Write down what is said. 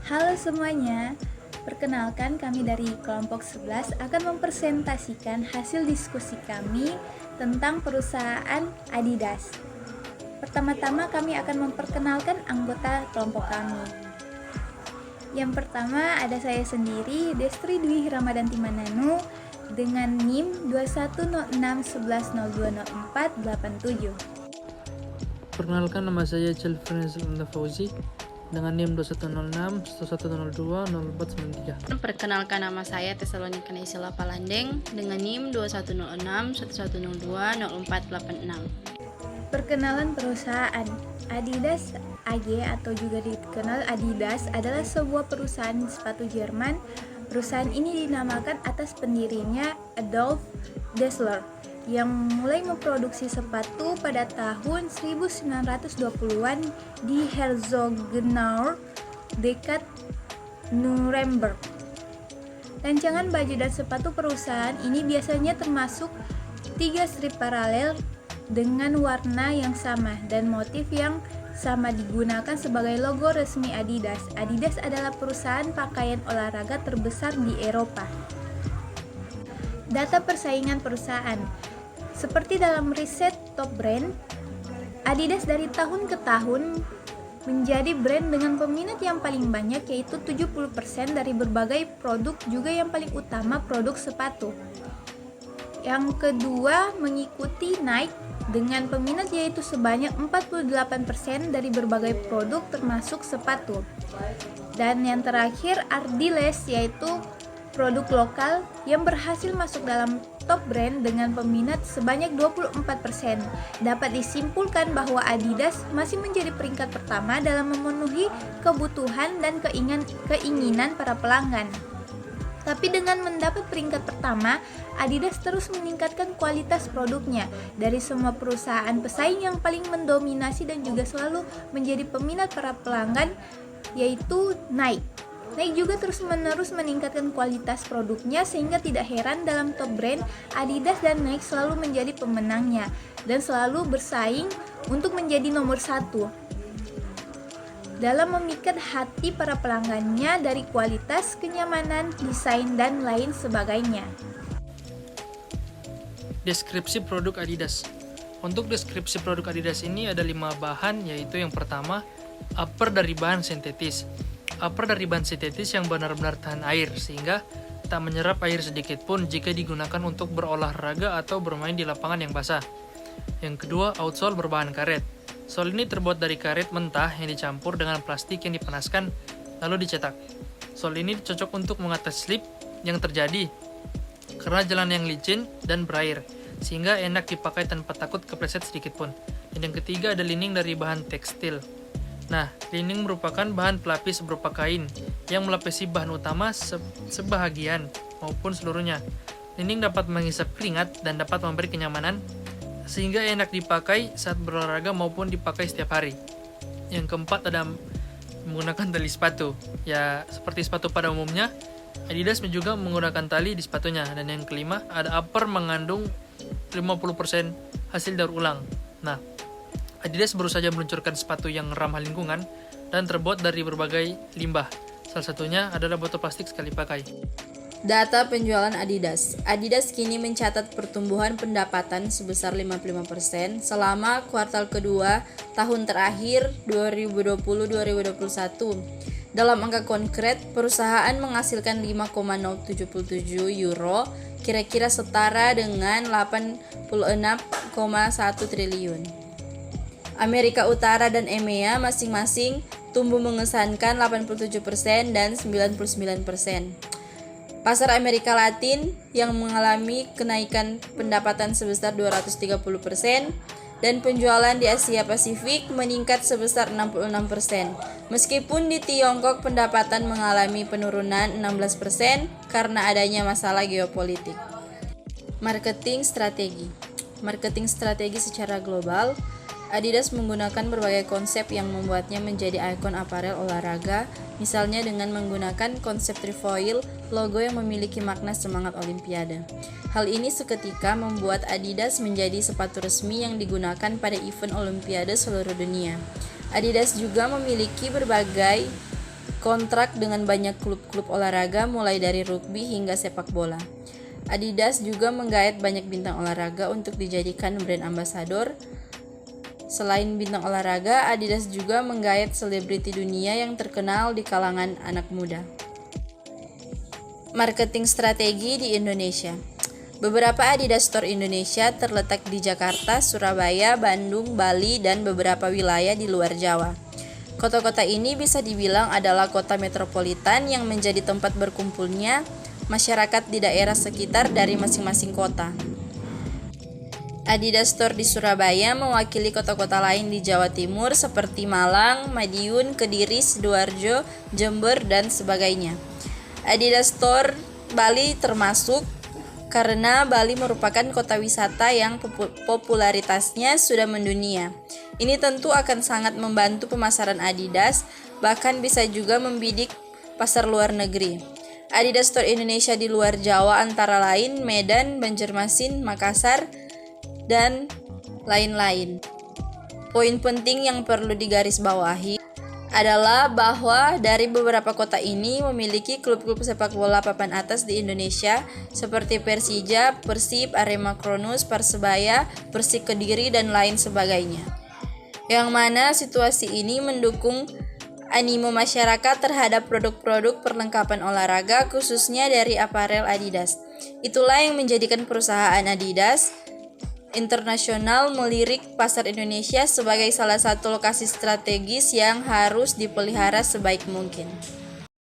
Halo semuanya, perkenalkan kami dari kelompok 11 akan mempresentasikan hasil diskusi kami tentang perusahaan Adidas. Pertama-tama kami akan memperkenalkan anggota kelompok kami. Yang pertama ada saya sendiri, Destri Dwi Ramadanti Mananu dengan NIM 210611020487. Perkenalkan, nama saya Chelfren Fauzi dengan NIM 2106 1102 0493. Perkenalkan, nama saya Tesalonika Naisila Palandeng dengan NIM 2106 1102 0486. Perkenalan perusahaan. Adidas AG atau juga dikenal Adidas adalah sebuah perusahaan sepatu Jerman. Perusahaan ini dinamakan atas pendirinya Adolf Dassler yang mulai memproduksi sepatu pada tahun 1920-an di Herzogenaurach, dekat Nuremberg. Rancangan baju dan sepatu perusahaan ini biasanya termasuk 3 strip paralel dengan warna yang sama dan motif yang sama digunakan sebagai logo resmi Adidas. Adidas adalah perusahaan pakaian olahraga terbesar di Eropa. Data persaingan perusahaan. Seperti dalam riset Top Brand, Adidas dari tahun ke tahun menjadi brand dengan peminat yang paling banyak, yaitu 70% dari berbagai produk, juga yang paling utama produk sepatu. Yang kedua mengikuti Nike dengan peminat yaitu sebanyak 48% dari berbagai produk termasuk sepatu. Dan yang terakhir Ardiles, yaitu produk lokal yang berhasil masuk dalam top brand dengan peminat sebanyak 24%. Dapat disimpulkan bahwa Adidas masih menjadi peringkat pertama dalam memenuhi kebutuhan dan keinginan para pelanggan. Tapi dengan mendapat peringkat pertama, Adidas terus meningkatkan kualitas produknya. Dari semua perusahaan pesaing yang paling mendominasi dan juga selalu menjadi peminat para pelanggan yaitu Nike. Nike juga terus-menerus meningkatkan kualitas produknya, sehingga tidak heran dalam top brand, Adidas dan Nike selalu menjadi pemenangnya dan selalu bersaing untuk menjadi nomor 1 dalam memikat hati para pelanggannya dari kualitas, kenyamanan, desain, dan lain sebagainya. Deskripsi produk Adidas. Untuk deskripsi produk Adidas ini ada 5 bahan, yaitu yang pertama, upper dari bahan sintetis. Upper dari bahan sintetis yang benar-benar tahan air, sehingga tak menyerap air sedikit pun jika digunakan untuk berolahraga atau bermain di lapangan yang basah. Yang kedua, outsole berbahan karet. Sol ini terbuat dari karet mentah yang dicampur dengan plastik yang dipanaskan lalu dicetak. Sol ini cocok untuk mengatasi slip yang terjadi karena jalan yang licin dan berair, sehingga enak dipakai tanpa takut kepleset sedikit pun. Dan yang ketiga ada lining dari bahan tekstil. Nah, lining merupakan bahan pelapis berupa kain yang melapisi bahan utama sebahagian maupun seluruhnya. Lining dapat menghisap keringat dan dapat memberi kenyamanan sehingga enak dipakai saat berolahraga maupun dipakai setiap hari. Yang keempat ada menggunakan tali sepatu. Ya, seperti sepatu pada umumnya, Adidas juga menggunakan tali di sepatunya. Dan yang kelima ada upper mengandung 50% hasil daur ulang. Nah, Adidas baru saja meluncurkan sepatu yang ramah lingkungan dan terbuat dari berbagai limbah. Salah satunya adalah botol plastik sekali pakai. Data penjualan Adidas. Adidas kini mencatat pertumbuhan pendapatan sebesar 55% selama kuartal kedua tahun terakhir 2020-2021. Dalam angka konkret, perusahaan menghasilkan 5,077 euro, kira-kira setara dengan 86,1 triliun. Amerika Utara dan EMEA masing-masing tumbuh mengesankan 87% dan 99%. Pasar Amerika Latin yang mengalami kenaikan pendapatan sebesar 230% dan penjualan di Asia Pasifik meningkat sebesar 66%. Meskipun di Tiongkok pendapatan mengalami penurunan 16% karena adanya masalah geopolitik. Marketing strategi. Marketing strategi secara global. Adidas menggunakan berbagai konsep yang membuatnya menjadi ikon aparel olahraga, misalnya dengan menggunakan konsep trefoil, logo yang memiliki makna semangat Olimpiade. Hal ini seketika membuat Adidas menjadi sepatu resmi yang digunakan pada event Olimpiade seluruh dunia. Adidas juga memiliki berbagai kontrak dengan banyak klub-klub olahraga mulai dari rugby hingga sepak bola. Adidas juga menggait banyak bintang olahraga untuk dijadikan brand ambassador. Selain bintang olahraga, Adidas juga menggait selebriti dunia yang terkenal di kalangan anak muda. Marketing strategi di Indonesia. Beberapa Adidas Store Indonesia terletak di Jakarta, Surabaya, Bandung, Bali, dan beberapa wilayah di luar Jawa. Kota-kota ini bisa dibilang adalah kota metropolitan yang menjadi tempat berkumpulnya masyarakat di daerah sekitar dari masing-masing kota. Adidas Store di Surabaya mewakili kota-kota lain di Jawa Timur seperti Malang, Madiun, Kediri, Sidoarjo, Jember, dan sebagainya. Adidas Store Bali termasuk karena Bali merupakan kota wisata yang popularitasnya sudah mendunia. Ini tentu akan sangat membantu pemasaran Adidas, bahkan bisa juga membidik pasar luar negeri. Adidas Store Indonesia di luar Jawa antara lain Medan, Banjarmasin, Makassar, dan lain-lain. Poin penting yang perlu digarisbawahi adalah bahwa dari beberapa kota ini memiliki klub-klub sepak bola papan atas di Indonesia seperti Persija, Persib, Arema Kronus, Persebaya, Persik Kediri, dan lain sebagainya. Yang mana situasi ini mendukung animo masyarakat terhadap produk-produk perlengkapan olahraga khususnya dari aparel Adidas. Itulah yang menjadikan perusahaan Adidas Internasional melirik pasar Indonesia sebagai salah satu lokasi strategis yang harus dipelihara sebaik mungkin.